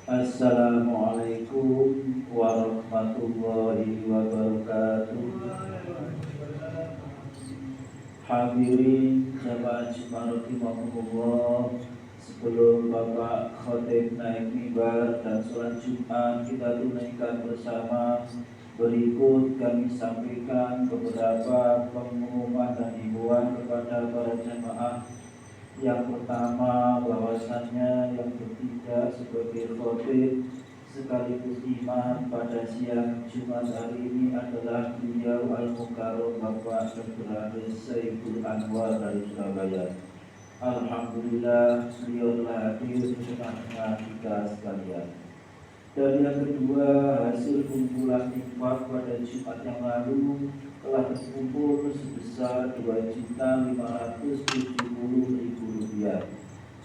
Assalamualaikum warahmatullahi wabarakatuh. Hadirin jamaah Jumat rahimahumullah, sebelum Bapak Khotib naik mimbar dan sholat Jumat kita tunaikan bersama, berikut kami sampaikan beberapa pengumuman dan himbauan kepada para jamaah. Yang pertama, bahwasannya yang bertindak sebagai khotib sekaligus imam pada siang Jumat hari ini adalah beliau Al-Mukarram Bapak Dr. Saiful Anwar dari Surabaya. Alhamdulillah beliau telah hadir di tengah-tengah kita sekalian. Dan yang kedua, hasil kumpulan infak pada Jumat yang lalu telah terkumpul sebesar Rp2.570.000.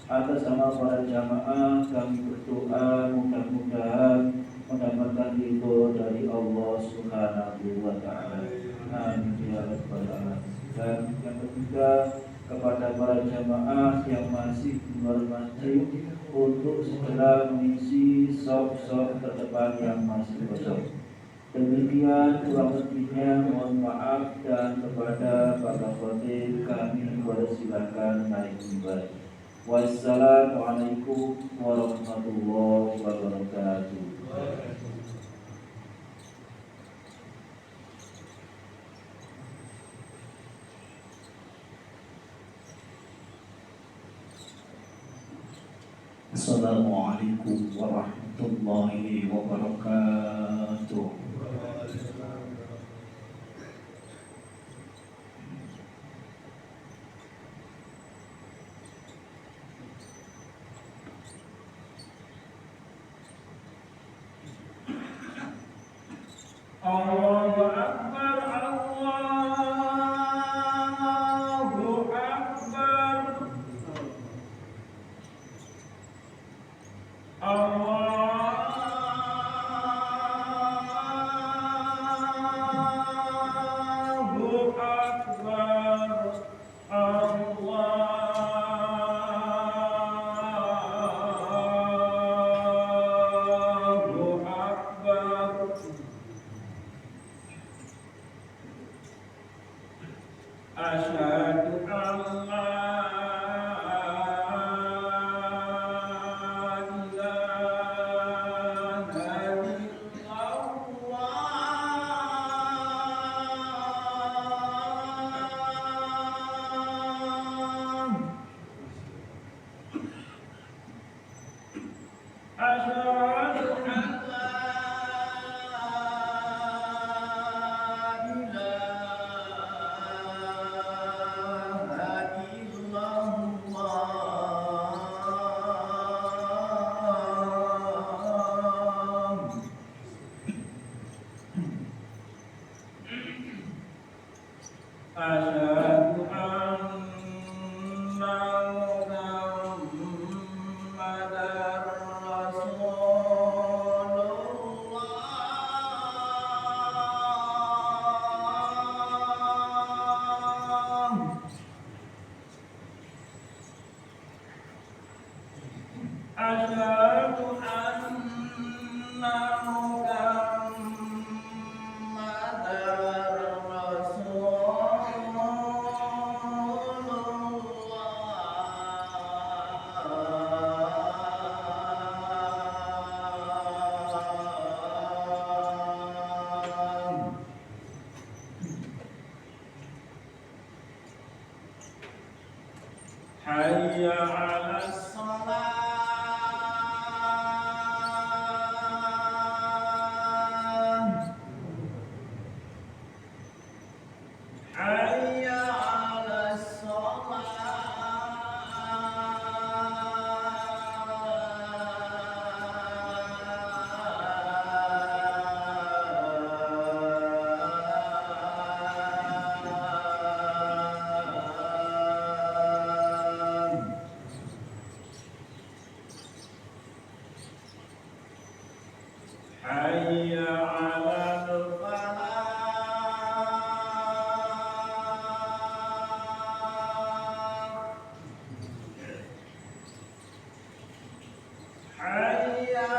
Atas nama para jamaah kami berdoa mudah-mudahan mendapatkan ridho dari Allah Subhanahu wa Ta'ala. Amin ya rabbal alamin. Dan yang ketiga, kepada para jamaah yang masih di luar masjid untuk segera mengisi sop-sop terdepan yang masih kosong. Demikian kurang lebihnya, mohon maaf, dan kepada para khotib kami persilakan naik mimbar. Wassalamualaikum warahmatullahi wabarakatuh. Assalamualaikum warahmatullahi wabarakatuh. Allahu Akbar, Allahu Akbar, Allahu Akbar, Allahu Akbar. Asyhadu an la Asyhadu anna Muhammadar Rasulullah. Asyhadu anna Muhammadar Hayya 'alas shalah. Hayya 'alas Hayya 'alal falah. Hayya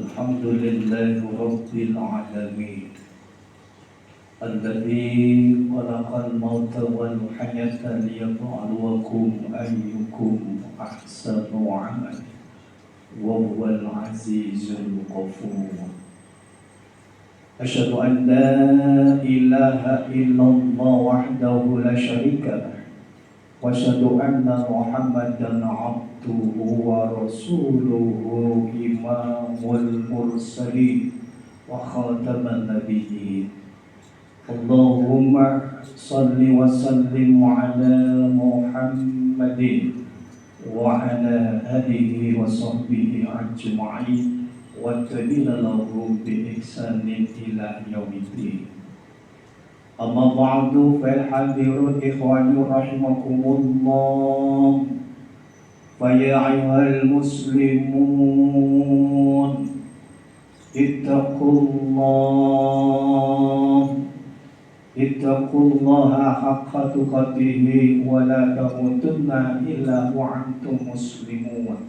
الحمد لله رب العالمين الذي خلق الموت والحياة ليبلوكم أيكم أحسن عملا وهو العزيز الغفور أشهد أن لا إله إلا الله وحده لا شريك له وأشهد أن محمدا عبده ورسوله إمام المرسلين وخاتم النبيين اللهم صل وسلم على محمد وعلى آله وصحبه أجمعين والتابعين لهم بإحسان إلى يوم الدين أما بعد فالحذر إخواني رحمكم الله فيا أيها المسلمون اتقوا الله حق تقاته ولا تموتن إلا وأنتم مسلمون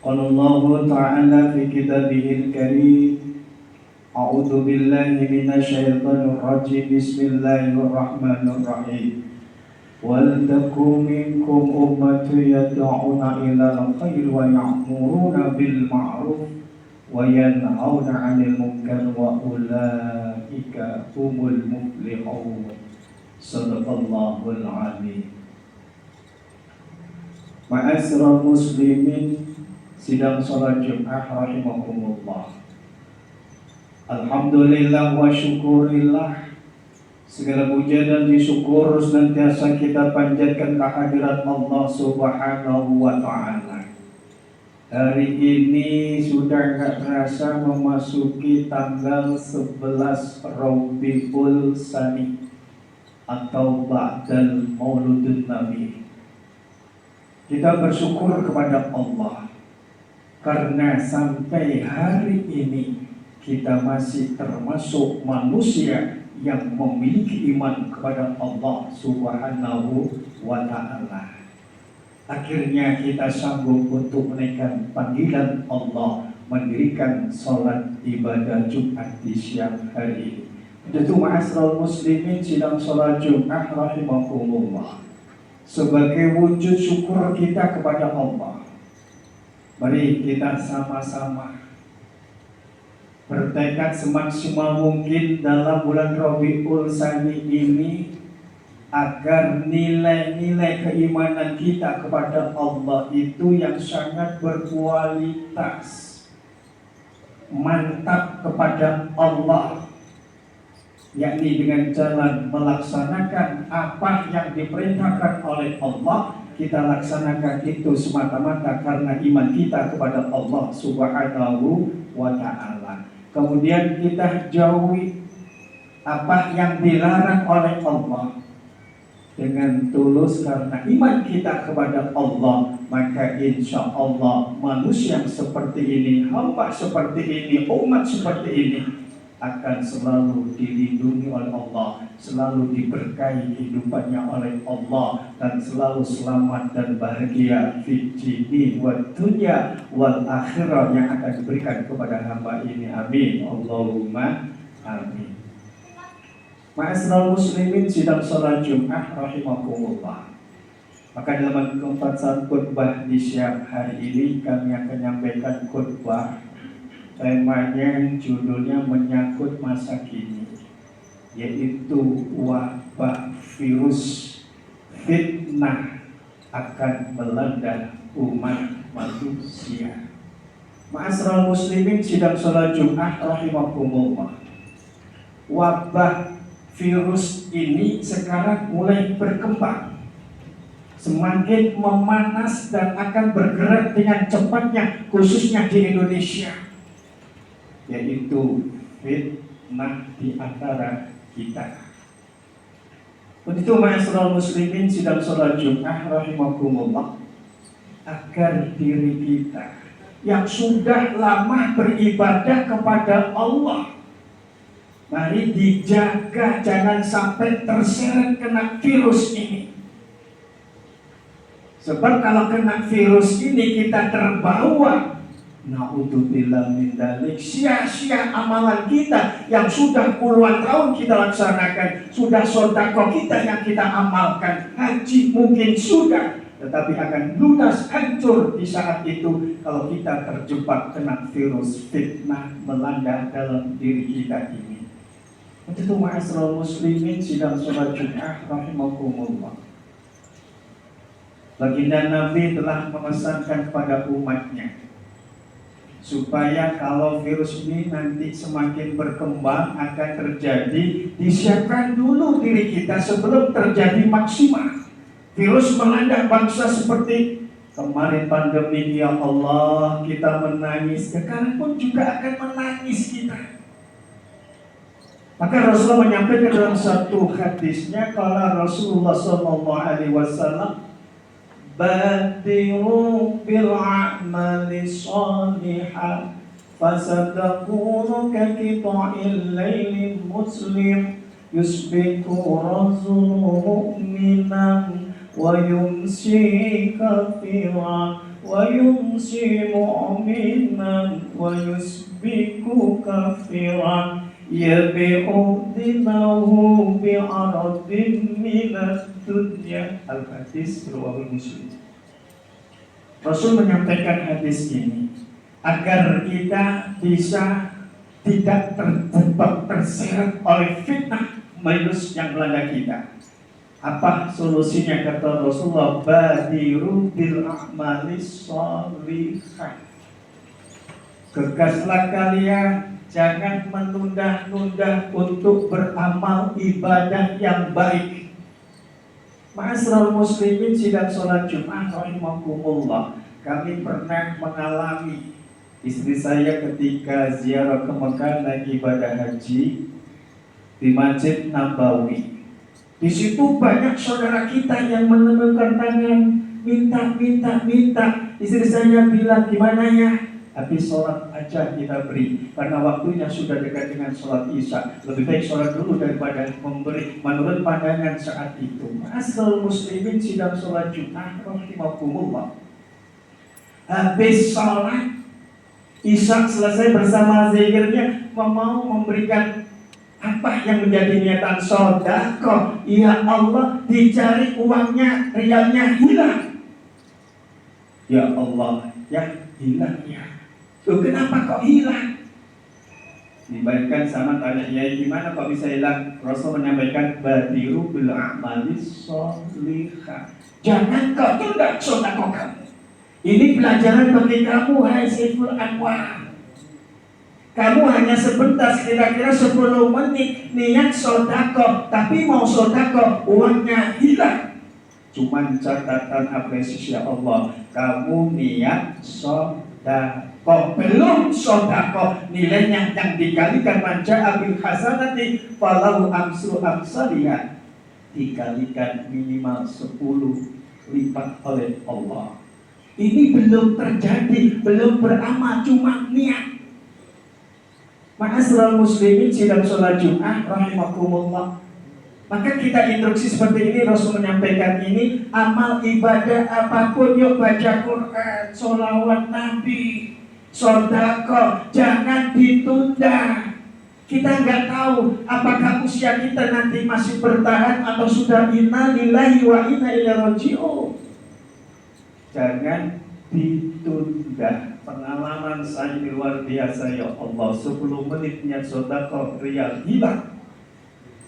قال الله تعالى في كتابه الكريم أعوذ بالله من الشيطان الرجيم بسم الله الرحمن الرحيم ولتكن منكم أمة يدعون إلى الخير ويأمرون بالمعروف وينهون عن المنكر وأولئك هم المفلحون صدق الله العظيم. Ma'asyiral muslimin sidang salat Jumat rahimakumullah. Alhamdulillah wa syukurillah, segala puja dan disyukur senantiasa kita panjatkan kehadirat Allah Subhanahu wa ta'ala. Hari ini sudah gak terasa memasuki tanggal 11 Rabiul Tsani atau Ba'dal Mauludun Nabi. Kita bersyukur kepada Allah karena sampai hari ini kita masih termasuk manusia yang memiliki iman kepada Allah Subhanahu wa ta'ala. Akhirnya kita sanggup untuk menaikkan panggilan Allah, mendirikan sholat ibadah Jumat di siang hari ini. Itu ma'asyiral muslimin sidang sholat Jumat rahimakumullah, sebagai wujud syukur kita kepada Allah. Mari kita sama-sama bertekad semaksimal mungkin dalam bulan Rabiul Tsani ini agar nilai-nilai keimanan kita kepada Allah itu yang sangat berkualitas, mantap kepada Allah, yakni dengan jalan melaksanakan apa yang diperintahkan oleh Allah. Kita laksanakan itu semata-mata karena iman kita kepada Allah Subhanahu wa ta'ala. Kemudian kita jauhi apa yang dilarang oleh Allah dengan tulus karena iman kita kepada Allah. Maka insya Allah manusia yang seperti ini, hamba seperti ini, umat seperti ini akan selalu dilindungi oleh Allah, selalu diberkahi kehidupannya oleh Allah, dan selalu selamat dan bahagia fi dini wa dunya wal akhirah yang akan diberikan kepada hamba ini. Amin Allahumma amin. Ma'asyiral muslimin sidang salat Jumat rahimakumullah. Maka dalam kesempatan khutbah di siang hari ini kami akan menyampaikan khutbah. Temanya judulnya menyangkut masa kini, yaitu wabah virus fitnah akan melanda umat manusia. Ma'asyiral muslimin sidang salat Jumat rahimakumullah. Wabah virus ini sekarang mulai berkembang, semakin memanas dan akan bergerak dengan cepatnya, khususnya di Indonesia, yaitu fitnah di antara kita. Untuk ma'asyiral muslimin sidang salat Jumat rahimakumullah, agar diri kita yang sudah lama beribadah kepada Allah, mari dijaga jangan sampai terseret kena virus ini. Sebab kalau kena virus ini kita terbawa Na'udzubillah min dzalik. Sia-sia amalan kita yang sudah puluhan tahun kita laksanakan, sudah sedekah kita yang kita amalkan, haji mungkin sudah, tetapi akan lunas hancur di saat itu kalau kita terjebak kena virus fitnah melanda dalam diri kita ini. Untuk itu ma'asyiral muslimin sidang sholat Jumat rahimakumullah. Baginda Nabi telah memesankan kepada umatnya supaya kalau virus ini nanti semakin berkembang akan terjadi, disiapkan dulu diri kita sebelum terjadi maksimal. Virus melanda bangsa seperti kemarin pandemi, ya Allah kita menangis, sekarang pun juga akan menangis kita. Maka Rasulullah menyampaikan dalam satu hadisnya, kalau Rasulullah SAW, badiru bil a'mali shalihah fasatakunu kaqita'il lailil muslim yusbihu rajulun mu'minan wa yumsi kafiran wa yumsi mu'minan wa yusbihu kafiran yabi'u dinahu bi'aradin minad dunya. Al-Hadis riwayat Muslim. Rasul menyampaikan hadis ini agar kita bisa tidak terjebak terseret oleh fitnah virus yang melanda kita. Apa solusinya kata Rasulullah? Badiru bil a'mali shalihah. Gegaslah kalian, jangan menunda-nunda untuk beramal ibadah yang baik. Ma'asyiral muslimin sidang sholat Jumat rahimakumullah. Kami pernah mengalami, istri saya ketika ziarah ke Mekah lagi ibadah haji di Masjid Nabawi. Di situ banyak saudara kita yang menemukan tangan, minta. Istri saya bilang, gimana ya? Tapi sholat aja kita beri, karena waktunya sudah dekat dengan sholat isya. Lebih baik sholat dulu daripada memberi menurut pandangan saat itu. Asal muslimin sidang sholat Jumat rahimakumullah. Habis sholat isya selesai bersama zikirnya, mau memberikan apa yang menjadi niatan sedekah. Ya Allah, dicari uangnya, rialnya hilang. Ya Allah, ya hilang ya. Loh, kenapa kok hilang? Dibaikkan sama tanya, ya gimana kok bisa hilang? Rasul menyampaikan badiru bil a'mali shalihah. Jangan kau tunda sedekah kamu. Ini pelajaran bagi kamu, hai Saiful Anwar. Kamu hanya sebentar, kira-kira 10 menit niat sedekah, tapi mau sedekah uangnya hilang. Cuman catatan apresiasi Allah, kamu niat sedekah, belum sedekah, nilainya yang dikalikan manja bil hasanati falahu amsu amsaliyah, dikalikan minimal 10 lipat oleh Allah. Ini belum terjadi, belum beramal, cuma niat. Ma'asyiral muslimin sidang sholat Jumat rahimakumullah. Maka kita instruksi seperti ini, Rasul menyampaikan ini, amal ibadah apapun, yuk baca Quran, sholawat Nabi, sedekah, jangan ditunda. Kita nggak tahu apakah usia kita nanti masih bertahan atau sudah inna lillahi wa inna ilaihi raji'un. Jangan ditunda. Pengalaman saya luar biasa, ya Allah. 10 menit niat sedekah rial hilang.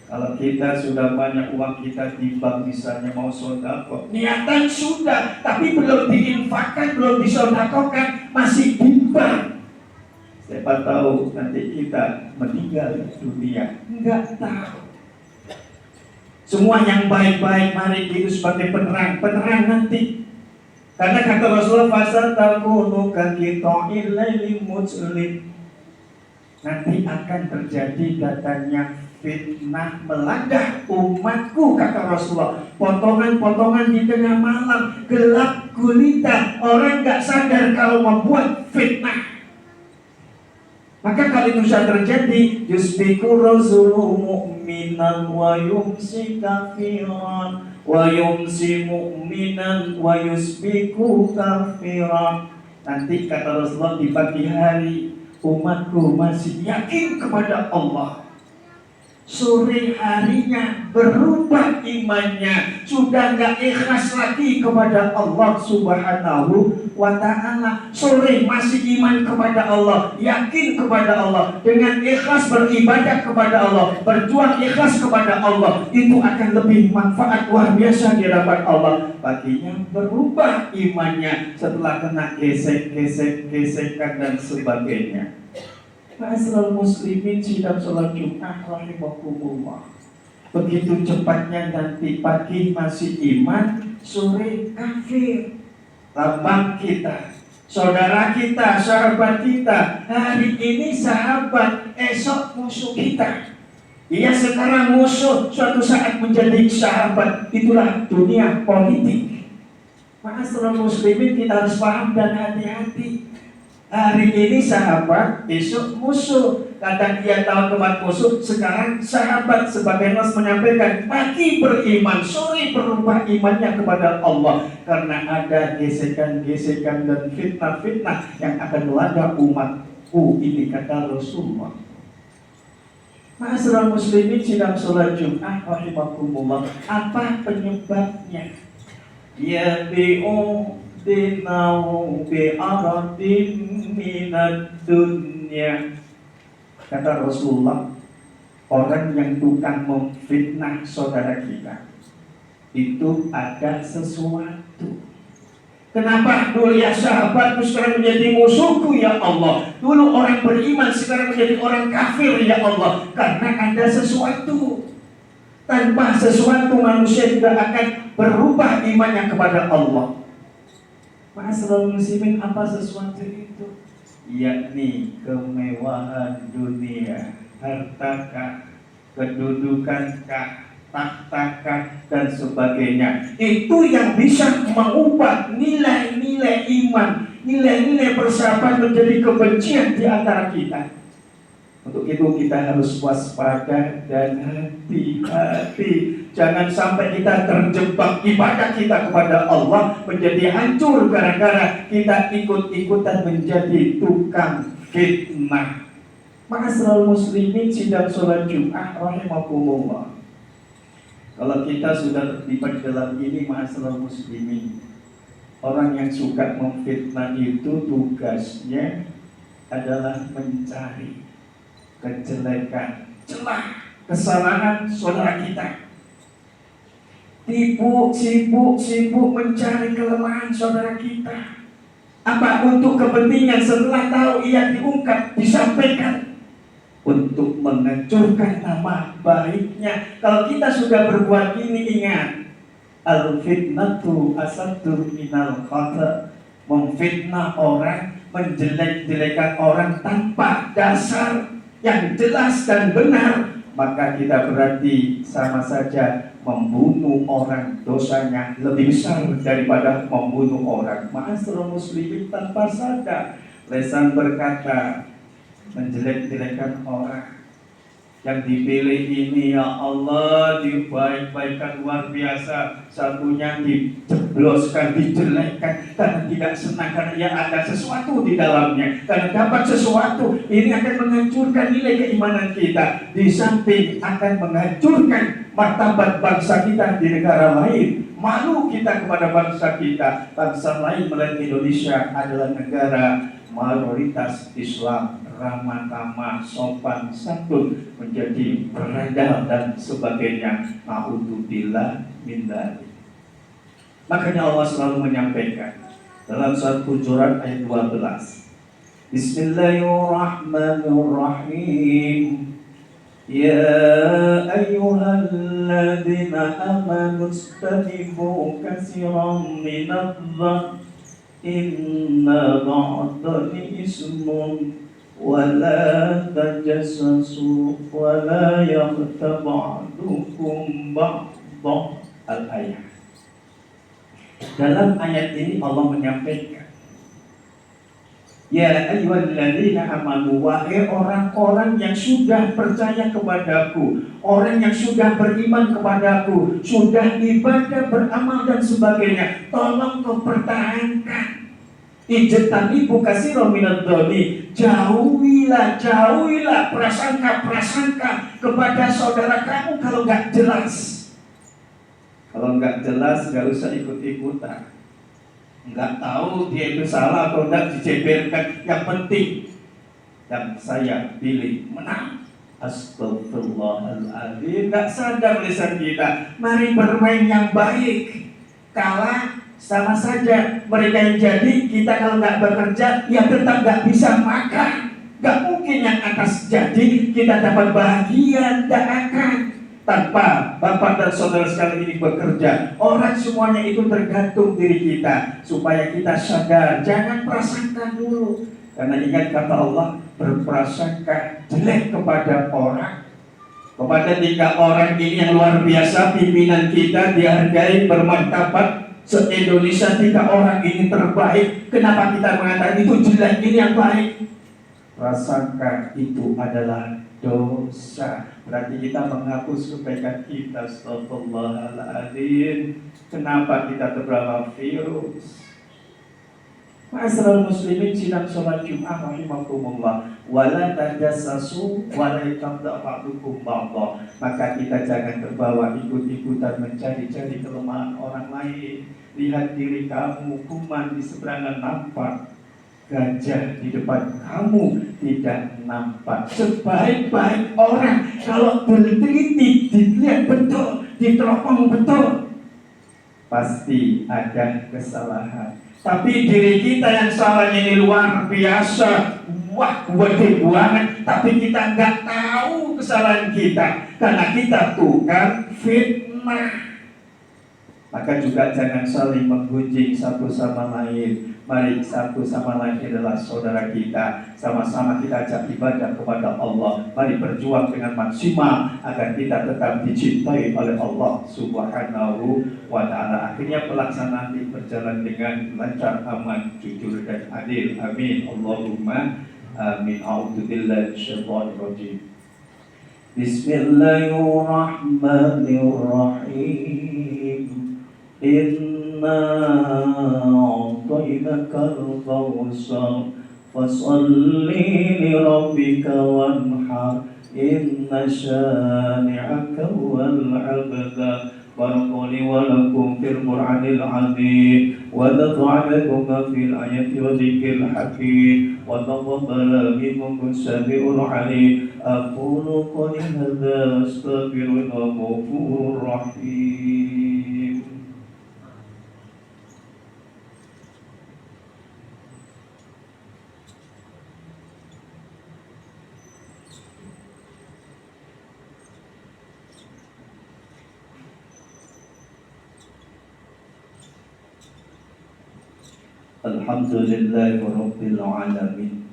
Kalau kita sudah banyak uang kita di bank, misalnya mau sedekah, niatan sudah, tapi belum diinfakkan, belum disedekahkan, masih di bank. Siapa tahu nanti kita meninggal dunia, enggak tahu. Semua yang baik-baik mari itu sebagai penerang nanti. Karena kata Rasulullah, fasal takunu kaqita'il lailil muslim. Nanti akan terjadi datangnya fitnah melanda umatku, kata Rasulullah. Potongan-potongan di tengah malam, gelap gulita, orang gak sadar kalau membuat fitnah. Maka kalau itu sudah terjadi, yusbiku razulu mu'minan wa yumsi kafiran wa yumsi mu'minan wa yusbiku kafiran. Nanti kata Rasulullah di pagi hari umatku masih yakin kepada Allah. Sore harinya berubah imannya, sudah nggak ikhlas lagi kepada Allah Subhanahu wa ta'ala. Sore masih iman kepada Allah, yakin kepada Allah, dengan ikhlas beribadah kepada Allah, berjuang ikhlas kepada Allah, itu akan lebih manfaat luar biasa di hadapan Allah. Paginya berubah imannya setelah kena gesekan dan sebagainya. Ma'asyiral muslimin sidang sholat Jumat rahimakumullah. Begitu cepatnya nanti pagi masih iman, sore kafir. Lambang kita, saudara kita, sahabat kita, hari ini sahabat, esok musuh kita. Ia sekarang musuh, suatu saat menjadi sahabat. Itulah dunia politik. Ma'asyiral muslimin, kita harus paham dan hati-hati. Hari ini sahabat, besok musuh. Kadang ia tahu tempat musuh, sekarang sahabat. Sebagai Nas menyampaikan, pagi beriman, sore berubah imannya kepada Allah. Karena ada gesekan-gesekan dan fitnah-fitnah yang akan melanda umatku. Ini kata Rasulullah. Ma'asyiral muslimin sidang sholat Jumat rahimakumullah. Apa penyebabnya? Yabi'u dinau bi'aradin minad dunya. Kata Rasulullah, orang yang tukang memfitnah saudara kita itu ada sesuatu. Kenapa dulu ya sahabatku sekarang menjadi musuhku ya Allah? Dulu orang beriman sekarang menjadi orang kafir ya Allah? Karena ada sesuatu. Tanpa sesuatu manusia tidak akan berubah imannya kepada Allah. Ma'asyiral muslimin, apa sesuatu itu? Yakni kemewahan dunia, hartakah, kedudukankah, tahtakah, dan sebagainya. Itu yang bisa mengubah nilai-nilai iman, nilai-nilai persahabatan menjadi kebencian di antara kita. Untuk itu kita harus waspada dan hati-hati. Jangan sampai kita terjebak ibadah kita kepada Allah menjadi hancur gara-gara kita ikut-ikutan menjadi tukang fitnah. Ma'asyiral muslimin sidang sholat Jumat rahimakumullah. Kalau kita sudah terlibat dalam ini, ma'asyiral muslimin, orang yang suka memfitnah itu tugasnya adalah mencari kejelekan, celah, kesalahan saudara kita. Sibuk mencari kelemahan saudara kita. Apa? Untuk kepentingan setelah tahu ia diungkap, disampaikan, untuk menghancurkan nama baiknya. Kalau kita sudah berbuat ini, ingat, al-fitnatu asaddu minal khata. Memfitnah orang, menjelek-jelekan orang tanpa dasar yang jelas dan benar, maka kita berarti sama saja membunuh orang. Dosanya lebih besar daripada membunuh orang. Ma'asyiral muslimin, tanpa sadar lisan berkata, menjelek-jelekan orang. Yang dipilih ini ya Allah dibaik-baikan luar biasa, satunya dijebloskan, dijelekkan karena tidak senang, karena ia ada sesuatu di dalamnya, karena dapat sesuatu. Ini akan menghancurkan nilai keimanan kita, di samping akan menghancurkan martabat bangsa kita di negara lain. Malu kita kepada bangsa kita. Bangsa lain melihat Indonesia adalah negara mayoritas Islam, ramah tamah, sopan santun, menjadi beradab dan sebagainya. Na'udzubillah min dzalik. Makanya Allah selalu menyampaikan dalam surat Hujurat ayat 12, Bismillahirrahmanirrahim. Ya ayyuhalladzina amanu istanibu katsiran minadh-dhanni inna ba'dani ismun wala tajassasu wala yaghtab ba'dukum ba'dhan. Al-ayat. Dalam ayat ini Allah menyampaikan, ya ayyuhalladzina amanu, wahai orang-orang yang sudah percaya kepadaku, orang yang sudah beriman kepadaku, sudah ibadah, beramal dan sebagainya, tolong kau pertahankan Ijtanibu katsiran minadh dhani. Jauhilah prasangka kepada saudara kamu kalau nggak jelas. Kalau nggak jelas nggak usah ikut-ikutan. Nggak tahu dia itu salah atau nggak diceberkan. Yang penting yang saya pilih menang. Astagfirullahaladzim. Nggak sadar lisan kita. Mari bermain yang baik. Kalah sama saja. Mereka yang jadi, kita kalau nggak bekerja ya tetap nggak bisa makan. Nggak mungkin yang atas jadi kita dapat bahagia. Nggak akan. Tanpa bapak dan saudara sekali ini bekerja, orang semuanya itu tergantung diri kita. Supaya kita sadar, jangan prasangka dulu. Karena ingat kata Allah, berprasangka jelek kepada orang, kepada 3 orang ini yang luar biasa, pimpinan kita dihargai bermartabat se-Indonesia. 3 orang ini terbaik. Kenapa kita mengatakan itu jelek, ini yang baik? Prasangka itu adalah dosa. Berarti kita menghapus kebaikan kita. Astagfirullahaladzim. Kenapa kita terbawa virus? Ma'asyiral muslimin, sidang sholat Jumat rahimakumullah. Wala tajassasu wala yaghtab ba'dukum ba'dha. Maka kita jangan terbawa ikut-ikutan mencari-cari kelemahan orang lain. Lihat diri kamu, kuman di seberangan nampak, gajah di depan kamu tidak nampak. Sebaik-baik orang kalau teliti, dilihat betul, diteropong betul, pasti ada kesalahan. Tapi diri kita yang salahnya ini luar biasa, wah gede banget, tapi kita nggak tahu kesalahan kita karena kita tukang fitnah. Maka juga jangan saling menggunjing satu sama lain. Mari satu sama lain adalah saudara kita. Sama-sama kita ajak ibadah kepada Allah. Mari berjuang dengan maksimal agar kita tetap dicintai oleh Allah Subhanahu wa ta'ala. Akhirnya pelaksanaan ini berjalan dengan lancar, aman, jujur dan adil. Amin. Allahumma amin. A'udzubillahi minasyaitonir rajim. Bismillahirrahmanirrahim. Inna a'tainakal kawthar fasalli li rabbika wanhar inna syani'aka wal abtar. Barakallahu wa lakum fil Qur'anil 'azim wa nafa'akum fil ayati wa dzikril hakim wa taqabbala minkum sami'ul 'alim. Aqulu qawli hadza astaghfirullaha ghafurur rahim. Alhamdulillahi rabbil alamin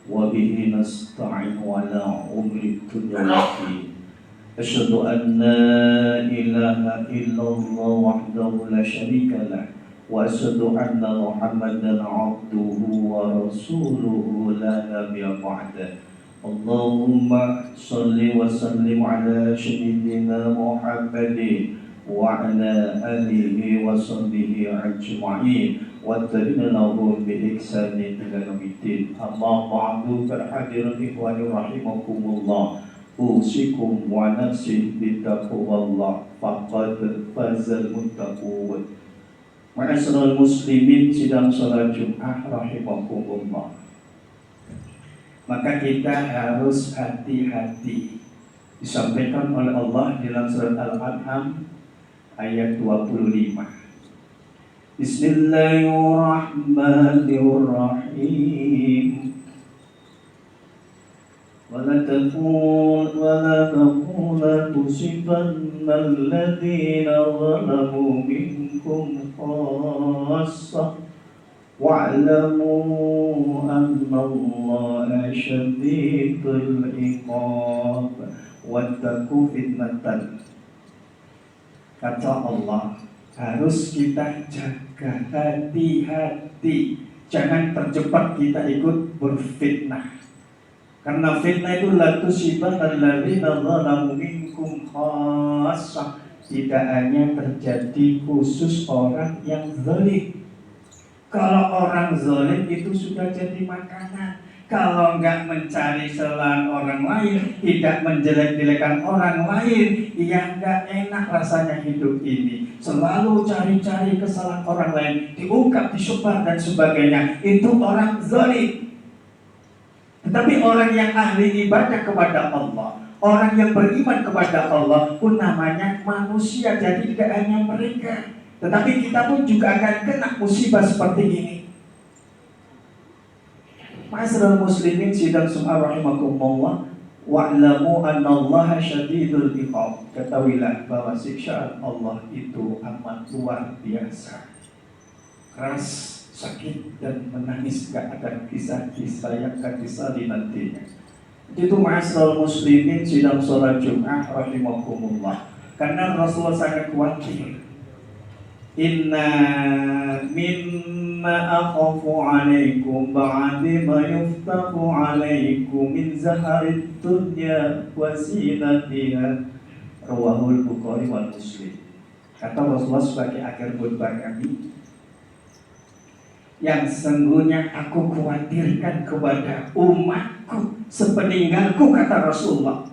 wa bihi nasta'inu ala umri dunya waddin. Asyhadu an la ilaha illallah wahdahu la syarika lah wa asyhadu anna Muhammadan abduhu wa rasuluhu la nabiyya ba'da. Allahumma shalli wa sallim ala sayyidina Muhammadin wa ala alihi wa sahbihi ajma'in wa tabi'ina lahum bi ihsanin ila yaumiddin. Amma ba'du, farhadirun ikhwani rahimakumullah. Usikum wa nafsi bittaqwallah faqad fazal muttaqun. Ma'asyiral muslimin, sidang salat Jumat rahimakumullah. Maka kita harus hati-hati. Disampaikan oleh Allah dalam surat Al-An'am ayat 25. Bismillahirrahmanirrahim. Wala taqula tusibanna alladhina zalamu minkum khassah wa'lamu anna Allaha syadidul iqab wattaqu fitnatan. Kata Allah, harus kita jaga, hati-hati, jangan terjebak kita ikut berfitnah. Karena fitnah itu la tusiban alladzina zalamu minkum khassah, tidak hanya terjadi khusus orang yang zalim, Kalau orang zalim itu sudah jadi makanan. Kalau nggak mencari kesalahan orang lain, tidak menjelek-jelekan orang lain, ya nggak enak rasanya hidup ini. Selalu cari-cari kesalahan orang lain, diungkap, disebar dan sebagainya. Itu orang zalim. Tetapi orang yang ahli ibadah kepada Allah, orang yang beriman kepada Allah pun namanya manusia. Jadi tidak hanya mereka, tetapi kita pun juga akan kena musibah seperti ini. Ma'asyiral muslimin sidang sum'a rahimakumullah, wa'lamu annallaha syadidul iqab. Ketahuilah bahwa siksaan Allah itu amat luar biasa, keras, sakit dan menangis. Gak akan kisah-kisah yang akan disali nantinya. Itu ma'asyiral muslimin sidang sholat Jum'ah rahimakumullah. Karena Rasulullah sangat khawatir. Inna mimma akhafu alaikum ba'di ma yuftahu alaikum min zaharid dunya wa zinatiha. Rawahul Bukhari wal Muslim. Kata Rasulullah sebagai akhir khutbah kami, yang sesungguhnya aku khawatirkan kepada umatku sepeninggalku, kata Rasulullah,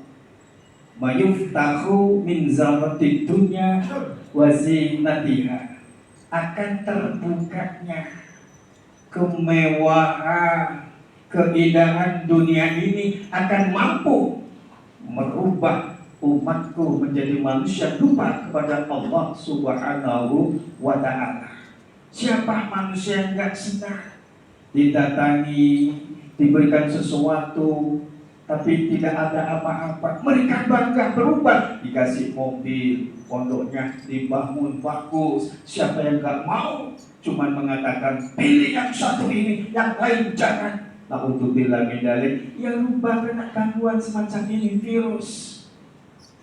ma yuftahu min zaharid dunya wa zinatiha, akan terbukanya kemewahan, keindahan dunia ini akan mampu merubah umatku menjadi manusia lupa kepada Allah Subhanahu wa ta'ala. Siapa manusia yang gak senang didatangi, diberikan sesuatu tapi tidak ada apa-apa? Mereka bangga berubah, dikasih mobil, pondoknya dibangun bagus. Siapa yang gak mau? Cuman mengatakan pilih yang satu ini, yang lain jangan. Na'udzubillah min dzalik. Ya rubah kena gangguan semacam ini, virus.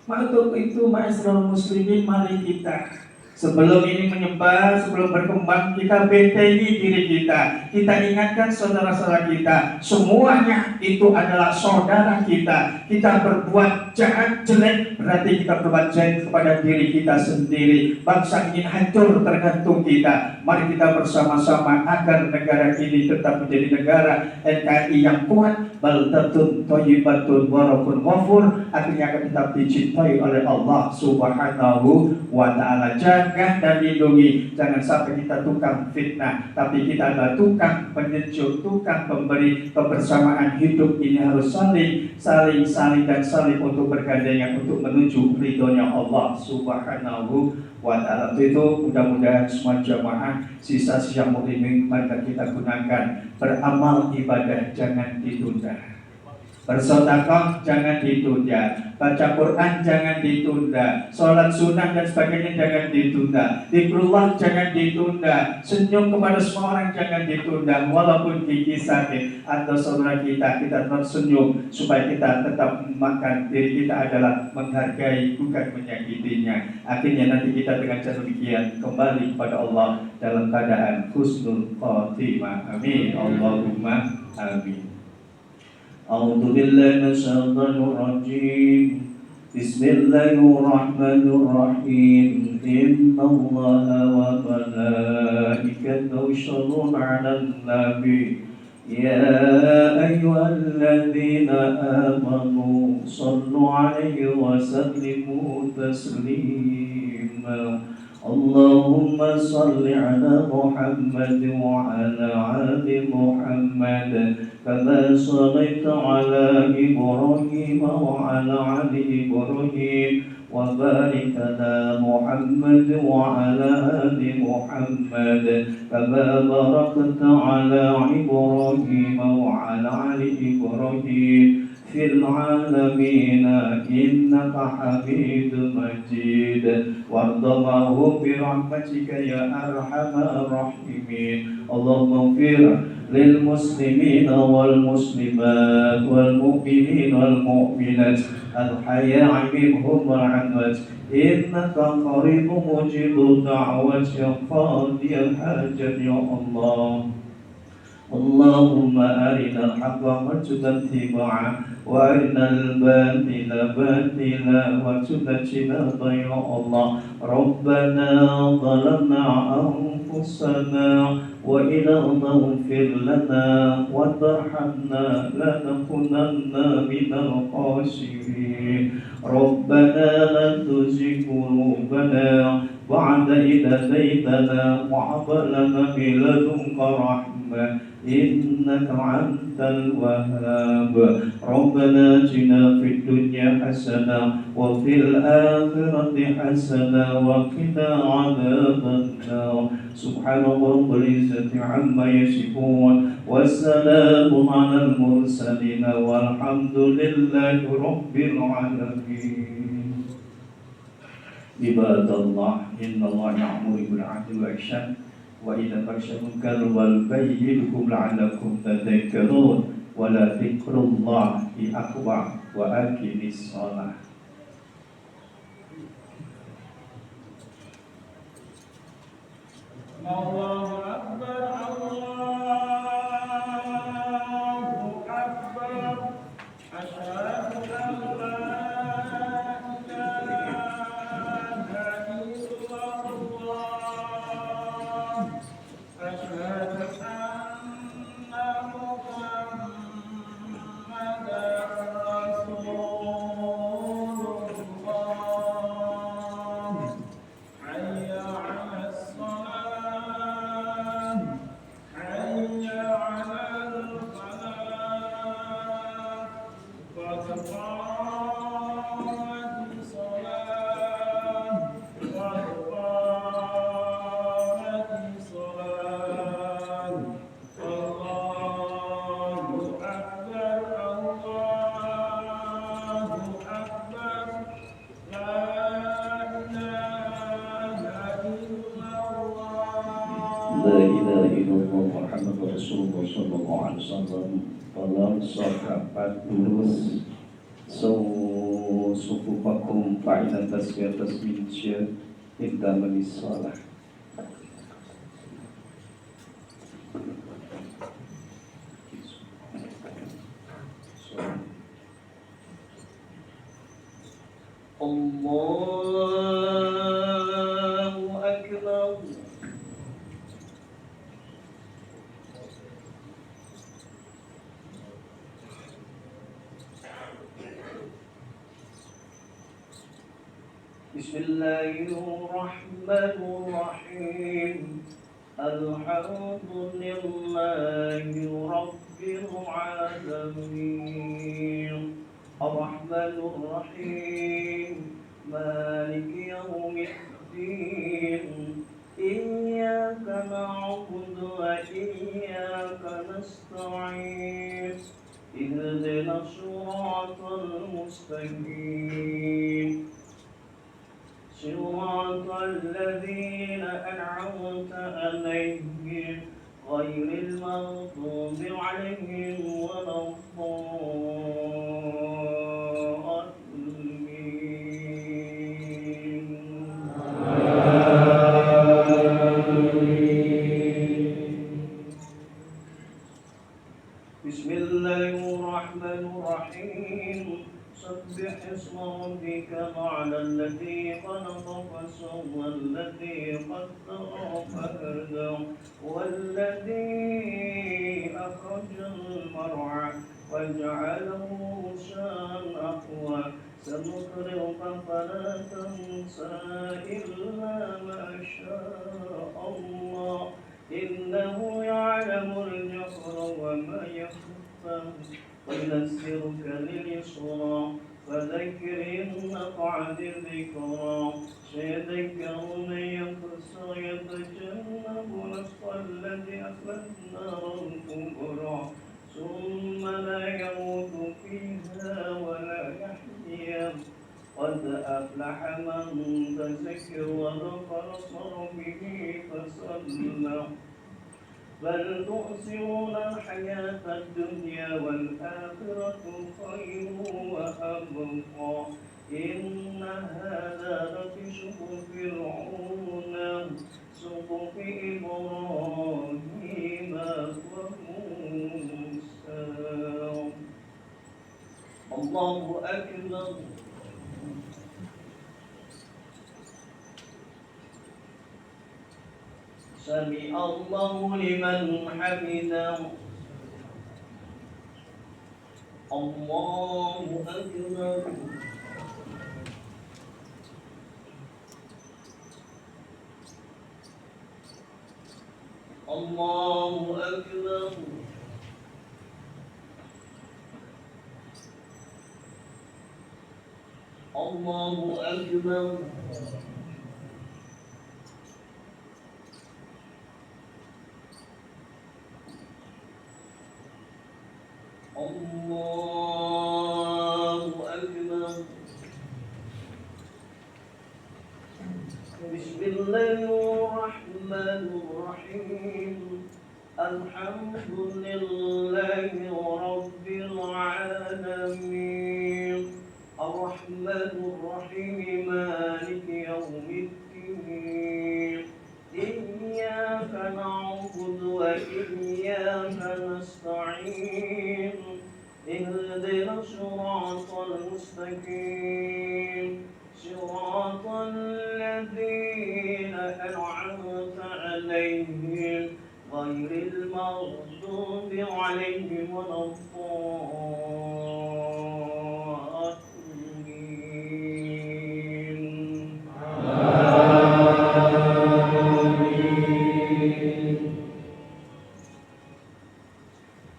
Untuk itu ma'asyiral muslimin, mari kita sebelum ini menyebar, sebelum berkembang, kita bentengi diri kita. Kita ingatkan saudara-saudara kita, semuanya itu adalah saudara kita. Kita berbuat jahat, jelek, berarti kita berbuat jahat kepada diri kita sendiri. Bangsa ini hancur tergantung kita. Mari kita bersama-sama agar negara ini tetap menjadi negara NKRI yang kuat, baldatun thayyibatun wa rabbun ghafur, akhirnya akan tetap dicintai oleh Allah Subhanahu wa ta'ala. Jaga dan lindungi, jangan sampai kita tukang fitnah, tapi kita adalah tukang penyejuk, tukang pemberi. Kebersamaan hidup ini harus saling dan saling untuk bergandengan untuk menuju ridhonya Allah Subhanahu wa ta'ala. Itu mudah-mudahan semua jamaah sisa-sisa muslimin mari kita gunakan. Beramal ibadah jangan ditunda, bersedekah jangan ditunda, baca Quran jangan ditunda, sholat sunnah dan sebagainya jangan ditunda, zikrullah jangan ditunda, senyum kepada semua orang jangan ditunda. Walaupun gigi sakit atau saudara kita tetap senyum supaya kita tetap makan. Diri kita adalah menghargai, bukan menyakitinya. Akhirnya nanti kita dengan cara demikian kembali kepada Allah dalam keadaan husnul khotimah. Amin. Allahumma amin. A'udzu billahi minasyaitonir rajim. Bismillahirrahmanirrahim. Innallaha wa malaikatahu yusholluna 'alan nabi. Ya ayyuhalladzina amanu shallu 'alaihi wa sallimu taslima. Allahumma salli ala Muhammad wa ala ali Muhammad kama sallaita ala Ibrahim wa ala ali Ibrahim wa barik ala Muhammad wa ala ali Muhammad kama barakta ala Ibrahim wa ala ali Ibrahim fil alamin innaka Hamidum Majid. Warḍamahum bi rahmatika ya arhamar rahimin. Allahumma ighfir lil muslimin wal muslimat wal mu'minin wal mu'minat al hayya'i minhum wal amwat innaka qaribun mujibud da'wat ya qadiyal hajat ya Allah. اللهم أرنا الحق وارزقنا اتباعه وأرنا الباطل باطلا وارزقنا اجتنابه يا الله. ربنا ظلمنا أنفسنا وإن لم تغفر لنا وترحمنا لنكونن من الخاسرين. ربنا لا تزغ قلوبنا بعد إذ هديتنا وهب لنا من لدنك رحمة إنك أنت الوهاب. ربنا آتنا في الدنيا حسنة وفي الآخرة حسنة وقنا عذاب النار. سبحان رب العزة عما يصفون والسلام على المرسلين والحمد لله رب العالمين. عباد الله إن الله يأمر بالعدل والإحسان وإذا بشر المنكر والبغي يعظكم لعلكم تذكرون ولذكر الله أكبر وأقم الصلاة. الله أكبر الله أكبر أشهد أن لا إله إلا الله أشهد أن محمدا رسول الله حي على الصلاة حي على الفلاح قد قامت الصلاة قد قامت الصلاة الله أكبر الله أكبر لا إله إلا الله. La ilaha illallah Muhammad Rasulullah sallallahu alaihi wasallam. Para sahabat lurus sufufakum fa'ina tasbihatas min syir inda manis salah. Allahu Akbar. Bismillahirrahmanirrahim. Alhamdulillahi Rabbil Alamin. Ar-Rahmanir Rahim. Maliki yawmiddin. Iyyaka na'budu wa iyyaka nasta'in. Ihdinas siratal mustaqim. صراط الذين أنعمت عليهم غير المغضوب عليهم ولا الضالين. بسم الله الرحمن الرحيم. سبح اسم ربك الأعلى الذي خلق فسوى الذي قدر فهدى والذي أخرج المرعى وجعله غثاء أحوى سنقرئك فلا تنسى إلا ما شاء الله إنه يعلم الجهر وما يخفى ويسرك لليسرى فذكر إن نفعت الذكرى سيذكر من يخشى يتجنب الأشقى الذي يصلى النار الكبرى ثم لا يموت فيها ولا يحيا قد أفلح من تزكى وذكر اسم ربه فصلى بل تؤثرون الحياة الدنيا والآخرة خير وأبقى إن هذا لفي صحف فرعون صحف إبراهيم وموسى الله أكبر. سمع الله لمن حمده. الله أكبر. الله أكبر. الله أكبر. الله أكبر. بسم الله الرحمن الرحيم. الحمد لله رب العالمين. الرحمن الرحيم مالك يوم الدين. إياك نعبد وإياك نستعين. اهدنا الصراط المستقيم صراط الذين أنعمت عليهم غير المغضوب عليهم ولا الضالين.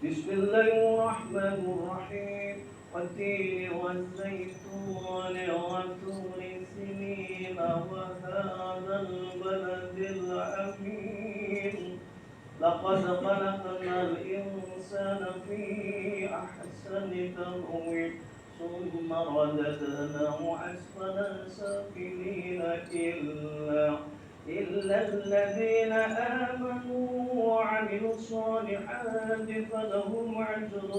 بسم الله الرحمن الرحيم. والتين والزيتون وطور سنين وهذا البلد الأمين. لقد خلقنا الإنسان في أحسن تقويم ثم رددناه أسفل سافلين إلا الذين آمنوا وعملوا الصالحات فلهم أجر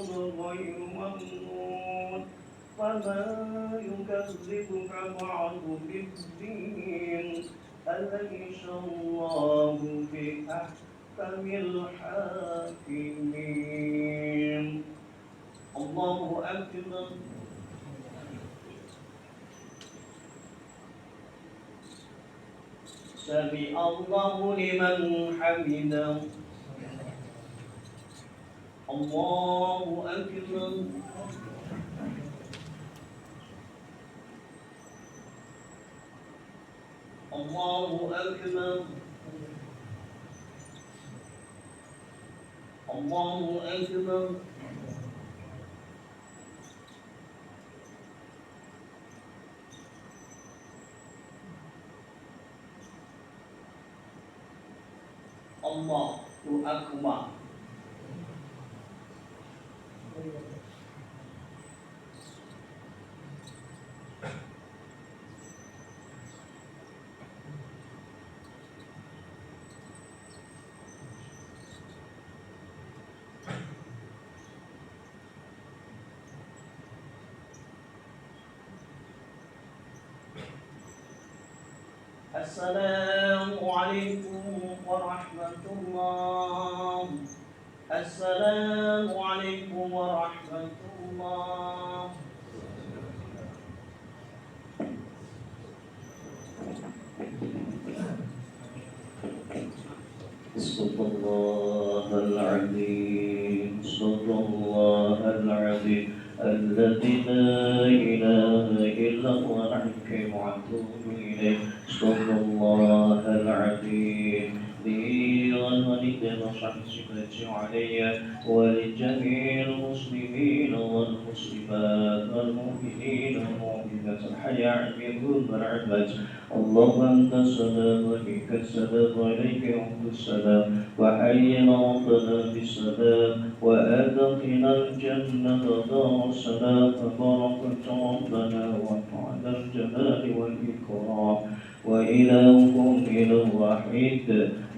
غير ممنون. فمن يكذبك بعد بالدين أليس الله بأحكم الحاكمين. الله أكبر. سمع الله لمن حمده. الله أكبر. الله أكبر. الله أكبر. Allahu Akbar. السلام عليكم ورحمة الله. السلام عليكم ورحمة الله. صدق الله العظيم. صدق الله العظيم الذي لا إله إلا هو الحكيم وأتوب إليه. صدق الله العظيم لي ولوالدي وصحبه علي ولجميع المسلمين والمسلمات والمؤمنين والمؤمنات الحياء منهم والعباد. اللهم أنت السلام ومنك السلام وإليك يعود السلام. وحينا ربنا بالسلام وأدخلنا الجنة دار السلام. تبارك ربنا وتعالى الجلال والإكرام. وإلهكم إله واحد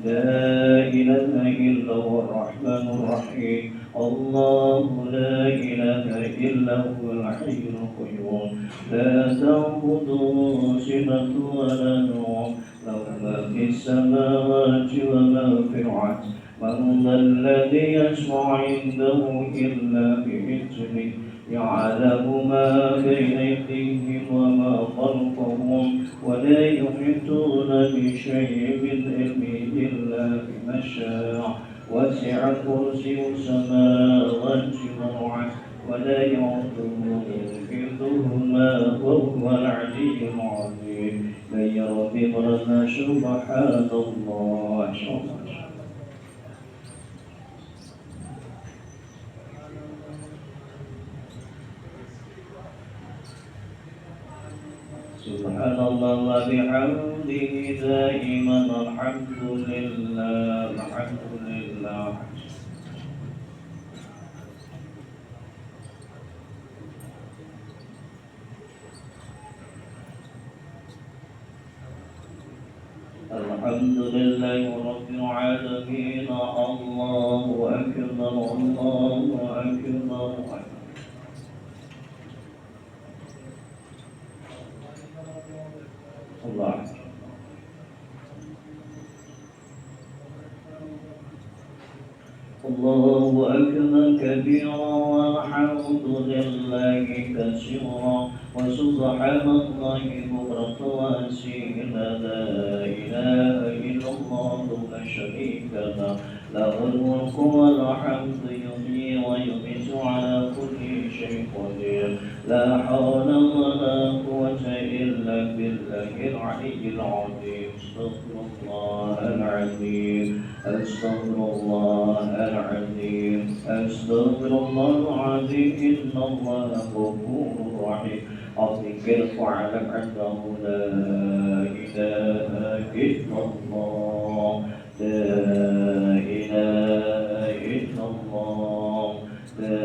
لا إله إلا هو الرحمن الرحيم. الله لا إله إلا هو الحي القيوم لا تأخذه سنة ولا نوم له ما في السماوات وما في الأرض من ذا الذي يشفع عنده إلا بإذنه يعلم ما بين أيديهم وما خلفهم ولا يحيطون بشيء من علمه إلا بما شاء وسع كرسي السماوات والأرض ولا يعوده حفظهما وهو العلي العظيم من يربنا سبحان الله سبحان الله وبحمده دائما الحمد لله الحمد لله الحمد لله رب العالمين الله أكبر الله أكبر الله الله أكبر كبيرا والحمد لله كثيرا وسبحان الله بكرة وأصيلا لا إله إلا الله لا شريك له له الملك والحمد يحيي ويميت على كل شيء قدير لا حول ولا قوة إلا بالله العلي العظيم استغفر الله العظيم أستغفر الله العظيم أستغفر الله العظيم إن الله غفور رحيم أذكر واعلم أنه لا إله إلا الله لا إله إلا الله لا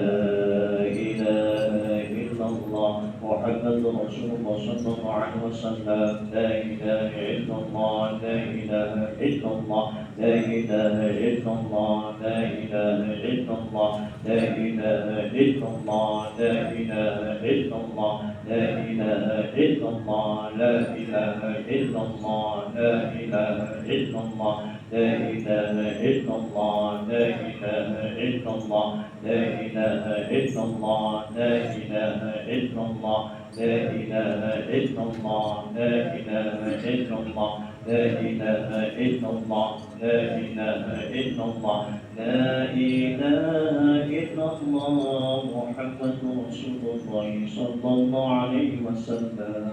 إله إلا الله محمد رسول الله صلى الله عليه وسلم لا إله إلا الله لا إله إلا الله لا إله إلا الله لا إله إلا الله لا إله إلا الله لا إله إلا الله لا إله إلا الله لا إله إلا الله لا إله إلا الله لا إله إلا الله لا إله إلا الله لا إله إلا الله لا إله إلا الله لا إله إلا الله لا إله إلا الله لا إله إلا الله لا إله إلا الله لا إله إلا الله محمد رسول الله صلى الله عليه وسلم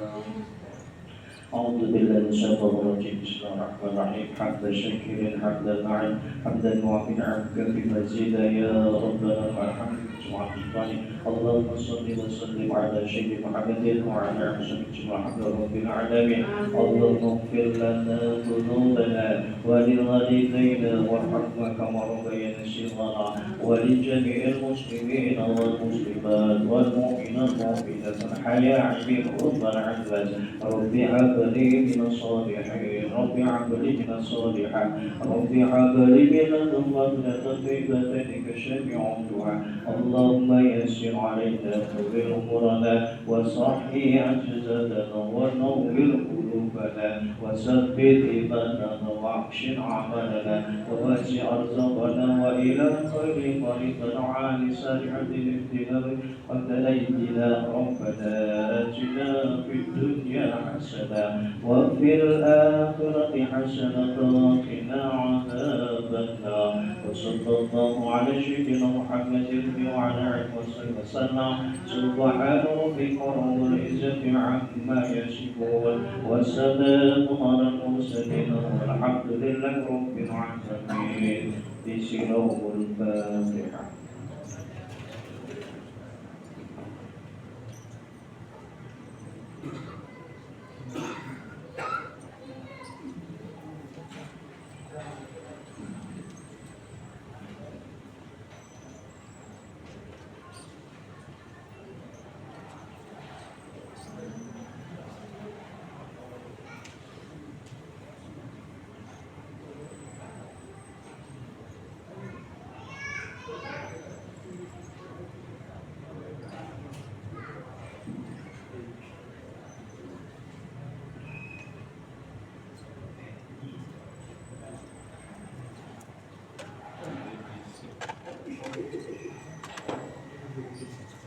أعوذ بالله من الشيطان الرجيم بسم الله الرحمن الرحيم حمد الشاكرين حمد الناعم حمدا يوافي نعمك في مزيدا يا ربنا والحمد اللهم صل وسلم على سيدنا محمد وعلى آله وصحبه محمد رب العالمين اللهم اغفر لنا ذنوبنا ولوالدينا وارحمنا كما ربيانا صغارا ولجميع المسلمين والمسلمات والمؤمنين والمؤمنات الحياء بهم رب العباد رب هب لي من الصالحين رب هب لي من الصالحات رب هب لي من لدنك رحمة طيبة كشفيع الدعاء اللهم يسر علينا كل أمورنا وصحح أجسادنا ونور قلوبنا وثبت إيماننا واحسن عملنا ووسع أرزاقنا وإلى خير طريقنا وعلى سالحة الابتلاء وتلينا ربنا آتنا في الدنيا حسنة وفي الآخرة حسنة وقنا عذاب النار وصلى الله على سيدنا محمد وعلى آله وصحبه وسلم سبحان ربك رب العزة عما يصفون وسلام على المرسلين والحمد لله رب العالمين. بسم الله الفاتحة.